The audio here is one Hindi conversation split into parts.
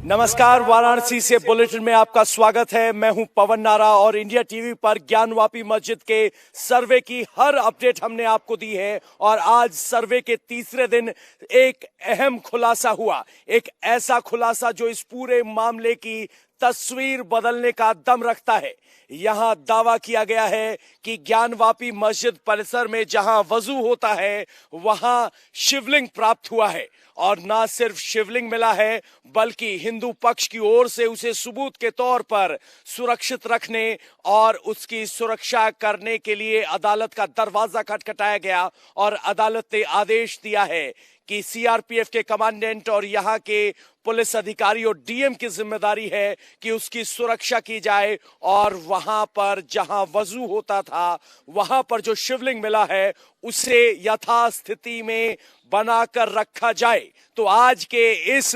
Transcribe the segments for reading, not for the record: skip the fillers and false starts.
नमस्कार, वाराणसी से बुलेटिन में आपका स्वागत है। मैं हूं पवन नारा और इंडिया टीवी पर ज्ञानवापी मस्जिद के सर्वे की हर अपडेट हमने आपको दी है। और आज सर्वे के तीसरे दिन एक अहम खुलासा हुआ, एक ऐसा खुलासा जो इस पूरे मामले की तस्वीर बदलने का दम रखता है। यहां दावा किया गया है कि ज्ञानवापी मस्जिद परिसर में जहां वजू होता है वहां शिवलिंग प्राप्त हुआ है। और ना सिर्फ शिवलिंग मिला है बल्कि हिंदू पक्ष की ओर से उसे सबूत के तौर पर सुरक्षित रखने और उसकी सुरक्षा करने के लिए अदालत का दरवाजा खटखटाया गया। और अदालत ने आदेश दिया है कि सीआरपीएफ के कमांडेंट और यहां के पुलिस अधिकारी और डीएम की जिम्मेदारी है कि उसकी सुरक्षा की जाए। और वहां पर जहां वजू होता था वहां पर जो शिवलिंग मिला है उसे यथास्थिति में बनाकर रखा जाए। तो आज के इस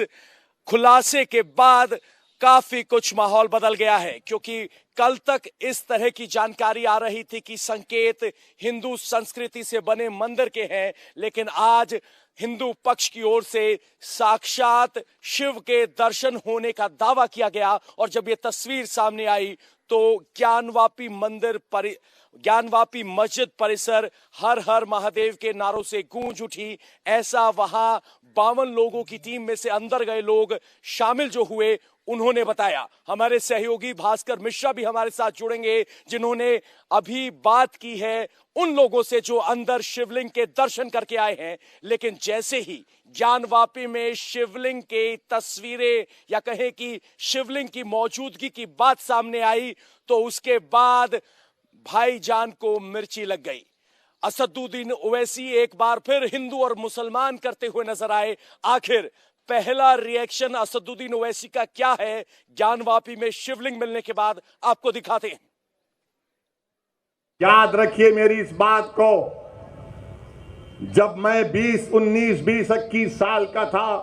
खुलासे के बाद काफी कुछ माहौल बदल गया है, क्योंकि कल तक इस तरह की जानकारी आ रही थी कि संकेत हिंदू संस्कृति से बने मंदिर के हैं, लेकिन आज हिंदू पक्ष की ओर से साक्षात शिव के दर्शन होने का दावा किया गया। और जब ये तस्वीर सामने आई तो ज्ञानवापी मस्जिद परिसर हर हर महादेव के नारों से गूंज उठी। ऐसा वहां 52 लोगों की टीम में से अंदर गए लोग शामिल जो हुए उन्होंने बताया। हमारे सहयोगी भास्कर मिश्रा भी हमारे साथ जुड़ेंगे, जिन्होंने अभी बात की है उन लोगों से जो अंदर शिवलिंग के दर्शन करके आए हैं। लेकिन जैसे ही ज्ञानवापी में शिवलिंग के तस्वीरें या कहें कि शिवलिंग की मौजूदगी की बात सामने आई तो उसके बाद भाईजान को मिर्ची लग गई। असदुद्दीन ओवैसी एक बार फिर हिंदू और मुसलमान करते हुए नजर आए। आखिर पहला रिएक्शन असदुद्दीन ओवैसी का क्या है ज्ञानवापी में शिवलिंग मिलने के बाद, आपको दिखाते हैं। याद रखिए मेरी इस बात को, जब मैं 21 साल का था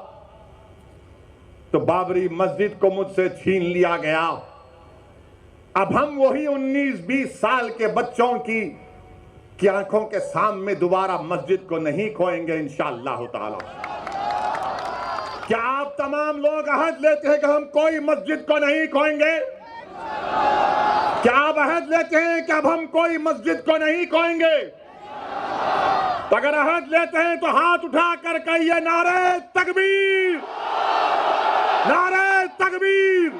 तो बाबरी मस्जिद को मुझसे छीन लिया गया। अब हम वही 19-20 साल के बच्चों की आंखों के सामने दोबारा मस्जिद को नहीं खोएंगे इंशाअल्लाह ताला। क्या आप तमाम लोग अहद लेते हैं कि हम कोई मस्जिद को नहीं खोएंगे? क्या आप अहद लेते हैं कि अब हम कोई मस्जिद को नहीं खोएंगे? तो अगर अहद लेते हैं तो हाथ उठाकर कहिए नारे तकबीर, नारे तकबीर।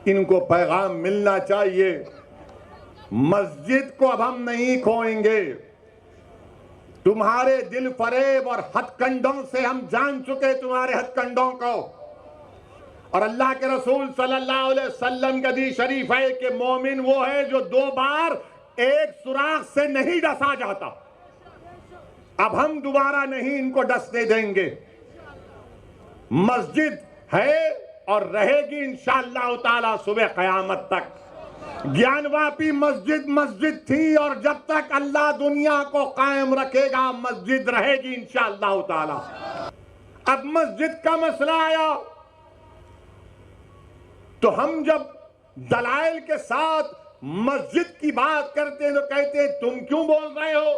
इनको पैगाम मिलना चाहिए, मस्जिद को अब हम नहीं खोएंगे। तुम्हारे दिल फरेब और हथकंडों से हम जान चुके तुम्हारे हथकंडों को। और अल्लाह के रसूल सल्लल्लाहु अलैहि वसल्लम का हदीस शरीफ है कि मोमिन वो है जो 2 बार एक सुराख से नहीं डसा जाता। अब हम दोबारा नहीं इनको डसने देंगे। मस्जिद है और रहेगी इंशाअल्लाह ताला सुबह क़यामत तक। ज्ञानवापी मस्जिद थी और जब तक अल्लाह दुनिया को कायम रखेगा मस्जिद रहेगी इंशाअल्लाह ताला। अब मस्जिद का मसला आया तो हम जब दलाइल के साथ मस्जिद की बात करते हैं तो कहते हैं तुम क्यों बोल रहे हो?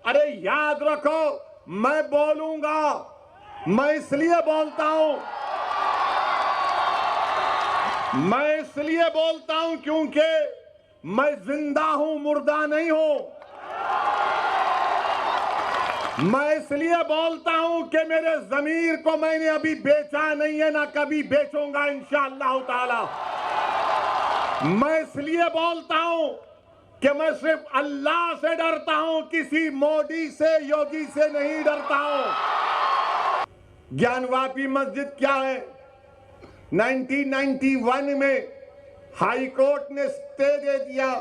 अरे याद रखो, मैं बोलूंगा, मैं इसलिए बोलता हूं क्योंकि मैं जिंदा हूं, मुर्दा नहीं हूं। मैं इसलिए बोलता हूं कि मेरे ज़मीर को मैंने अभी बेचा नहीं है, ना कभी बेचूंगा इंशाअल्लाह ताला। मैं इसलिए बोलता हूं कि मैं सिर्फ अल्लाह से डरता हूं, किसी मोदी से, योगी से नहीं डरता हूं। ज्ञानवापी मस्जिद क्या है? 1991 में हाई कोर्ट ने स्टे दे दिया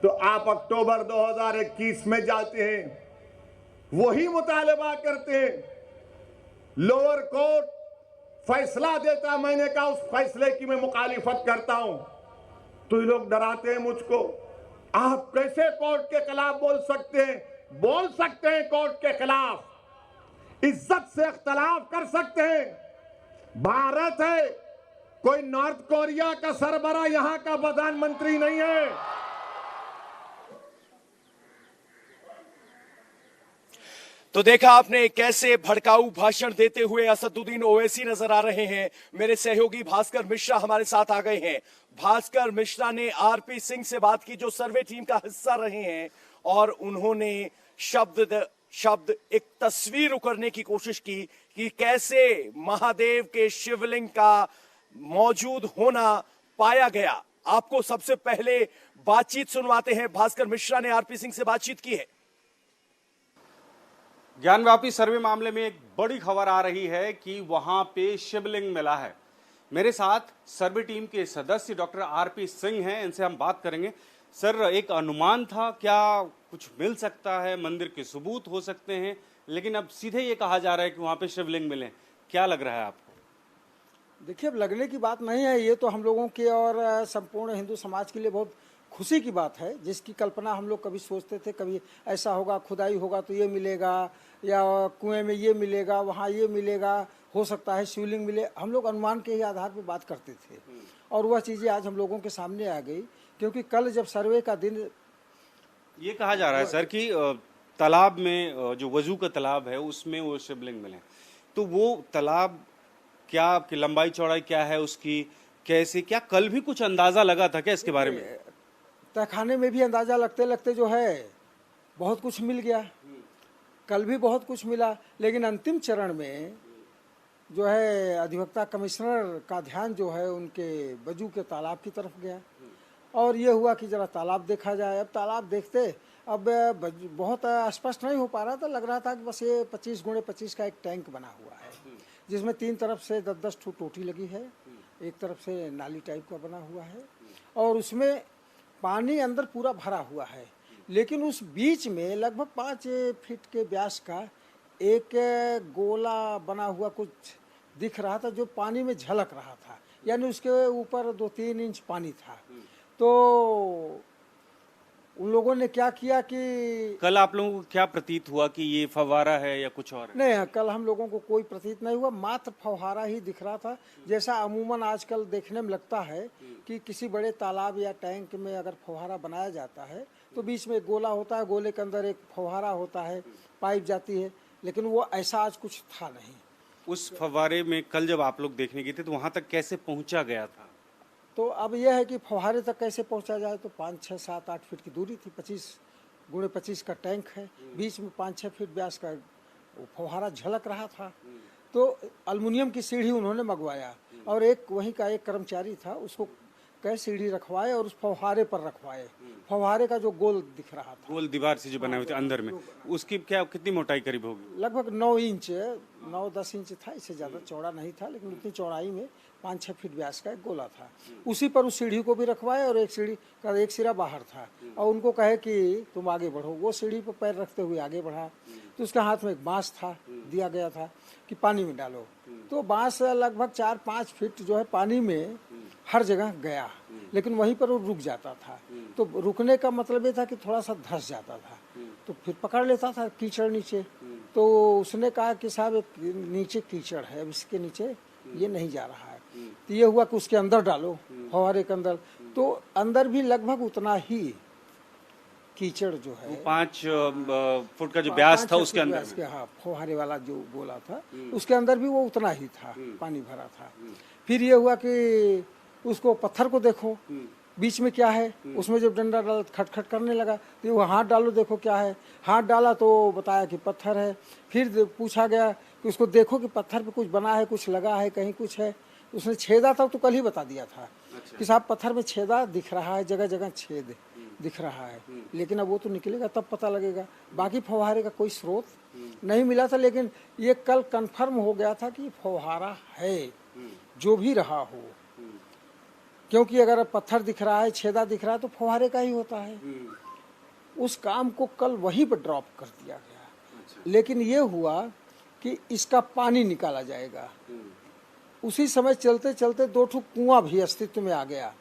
तो आप अक्टूबर 2021 में जाते हैं, वही मुतालबा करते हैं। लोअर कोर्ट फैसला देता, मैंने कहा उस फैसले की मैं मुखालिफत करता हूं तो ये लोग डराते हैं मुझको। आप कैसे कोर्ट के खिलाफ बोल सकते हैं? बोल सकते हैं कोर्ट के खिलाफ, इज्जत से इख्तलाफ कर सकते हैं। भारत है, कोई नॉर्थ कोरिया का सरबरा यहां का प्रधानमंत्री नहीं है। तो देखा आपने कैसे भड़काऊ भाषण देते हुए असदुद्दीन ओवैसी नजर आ रहे हैं। मेरे सहयोगी भास्कर मिश्रा हमारे साथ आ गए हैं। भास्कर मिश्रा ने आरपी सिंह से बात की, जो सर्वे टीम का हिस्सा रहे हैं, और उन्होंने शब्द एक तस्वीर उकरने की कोशिश की कि कैसे महादेव के शिवलिंग का मौजूद होना पाया गया। आपको सबसे पहले बातचीत सुनवाते हैं। भास्कर मिश्रा ने आरपी सिंह से बातचीत की है। ज्ञानव्यापी सर्वे मामले में एक बड़ी खबर आ रही है कि वहां पे शिवलिंग मिला है। मेरे साथ सर्वे टीम के सदस्य डॉक्टर आरपी सिंह हैं, इनसे हम बात करेंगे। सर, एक अनुमान था, क्या कुछ मिल सकता है, मंदिर के सबूत हो सकते हैं, लेकिन अब सीधे ये कहा जा रहा है कि वहां पे शिवलिंग मिले। क्या लग रहा है आपको? देखिए, अब लगने की बात नहीं है, ये तो हम लोगों के और संपूर्ण हिंदू समाज के लिए बहुत खुशी की बात है, जिसकी कल्पना हम लोग कभी सोचते थे, कभी ऐसा होगा, खुदाई होगा तो ये मिलेगा, या कुएं में ये मिलेगा, वहाँ ये मिलेगा, हो सकता है शिवलिंग मिले। हम लोग अनुमान के ही आधार पर बात करते थे, और वह चीज़ें आज हम लोगों के सामने आ गई। क्योंकि कल जब सर्वे का दिन, ये कहा जा रहा है सर कि तालाब में, जो वजू का तालाब है, उसमें वो शिवलिंग मिले, तो वो तालाब क्या की लंबाई चौड़ाई क्या है उसकी, कैसे, क्या कल भी कुछ अंदाजा लगा था क्या इसके बारे में? तहखाने में भी अंदाजा लगते लगते जो है बहुत कुछ मिल गया। कल भी बहुत कुछ मिला, लेकिन अंतिम चरण में जो है अधिवक्ता कमिश्नर का ध्यान जो है उनके वजू के तालाब की तरफ गया, और ये हुआ कि जरा तालाब देखा जाए। अब तालाब देखते, अब बहुत स्पष्ट नहीं हो पा रहा था, लग रहा था कि बस ये 25 × 25 का एक टैंक बना हुआ है, जिसमें 3 तरफ से 10-10 फुट टोटी लगी है, एक तरफ से नाली टाइप का बना हुआ है, और उसमें पानी अंदर पूरा भरा हुआ है। लेकिन उस बीच में लगभग 5 फीट के व्यास का एक गोला बना हुआ कुछ दिख रहा था, जो पानी में झलक रहा था, यानी उसके ऊपर 2-3 इंच पानी था। तो उन लोगों ने क्या किया कि कल आप लोगों को क्या प्रतीत हुआ कि ये फव्वारा है या कुछ और है? नहीं, कल हम लोगों को कोई प्रतीत नहीं हुआ, मात्र फव्वारा ही दिख रहा था। जैसा अमूमन आजकल देखने में लगता है कि किसी बड़े तालाब या टैंक में अगर फव्वारा बनाया जाता है तो बीच में एक गोला होता है, गोले के अंदर एक फव्वारा होता है, पाइप जाती है, लेकिन वो ऐसा आज कुछ था नहीं। उस फव्वारे में कल जब आप लोग देखने गए थे तो वहां तक कैसे पहुंचा गया था? तो अब यह है कि फव्वारे तक कैसे पहुंचा जाए, तो 5, 6, 7, 8 फीट की दूरी थी, 25 × 25 का टैंक है, बीच में 5-6 फीट व्यास का फव्वारा झलक रहा था। तो एल्युमिनियम की सीढ़ी उन्होंने मंगवाया, और एक वहीं का एक कर्मचारी था, उसको कई सीढ़ी रखवाए और उस फव्वारे पर रखवाए। फव्वारे का जो गोल दिख रहा था, गोल दीवार से जो बना हुआ था अंदर में, उसकी क्या कितनी मोटाई करीब होगी? लगभग 9-10 इंच था, इससे ज़्यादा चौड़ा नहीं था, लेकिन उतनी चौड़ाई में 5-6 फीट व्यास का एक गोला था। उसी पर उस सीढ़ी को भी रखवाए, और एक सीढ़ी का एक सिरा बाहर था, और उनको कहे कि तुम आगे बढ़ो। वो सीढ़ी पर पैर रखते हुए आगे बढ़ा, तो उसके हाथ में एक बांस था, दिया गया था कि पानी में डालो। तो बांस लगभग 4-5 फीट जो है पानी में हर जगह गया, लेकिन वहीं पर वो रुक जाता था। तो रुकने का मतलब ये था कि थोड़ा सा धंस जाता था, तो फिर पकड़ लेता था कीचड़ नीचे। तो उसने कहा कि साहब नीचे कीचड़ है, अब इसके नीचे ये नहीं जा रहा है। तो ये हुआ कि उसके अंदर डालो, फव्वारे के अंदर, तो अंदर भी लगभग उतना ही कीचड़ जो है, 5 फुट का जो व्यास था उसके अंदर में। हाँ, फव्वारे वाला जो गोला था उसके अंदर भी वो उतना ही था, पानी भरा था। फिर ये हुआ कि उसको पत्थर को देखो, बीच में क्या है, उसमें जब डंडा डाला खटखट करने लगा, तो वो हाथ डालो देखो क्या है। हाथ डाला तो बताया कि पत्थर है। फिर पूछा गया कि उसको देखो कि पत्थर पे कुछ बना है, कुछ लगा है, कहीं कुछ है। उसने छेदा था तो कल ही बता दिया था कि साहब पत्थर में छेदा दिख रहा है, जगह जगह छेद दिख रहा है, लेकिन अब वो तो निकलेगा तब पता लगेगा। बाकी फव्वारे का कोई स्रोत नहीं मिला था, लेकिन ये कल कंफर्म हो गया था कि फव्वारा है, जो भी रहा हो। क्योंकि अगर पत्थर दिख रहा है, छेदा दिख रहा है, तो फव्वारे का ही होता है। उस काम को कल वहीं पर ड्रॉप कर दिया गया। लेकिन ये हुआ कि इसका पानी निकाला जाएगा। उसी समय चलते चलते 2 ठो कुआं भी अस्तित्व में आ गया,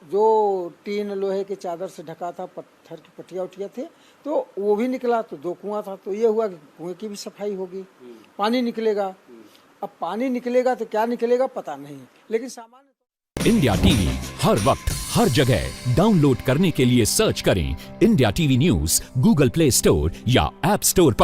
जो टीन लोहे के चादर से ढका था, पत्थर की पटिया उटिया थे, तो वो भी निकला। तो 2 कुआं था, तो ये हुआ कि कुएं की भी सफाई होगी, पानी निकलेगा। अब पानी निकलेगा तो क्या निकलेगा पता नहीं, लेकिन सामान्य इंडिया टीवी हर वक्त हर जगह डाउनलोड करने के लिए सर्च करें India TV news Google play store या ऐप स्टोर पर।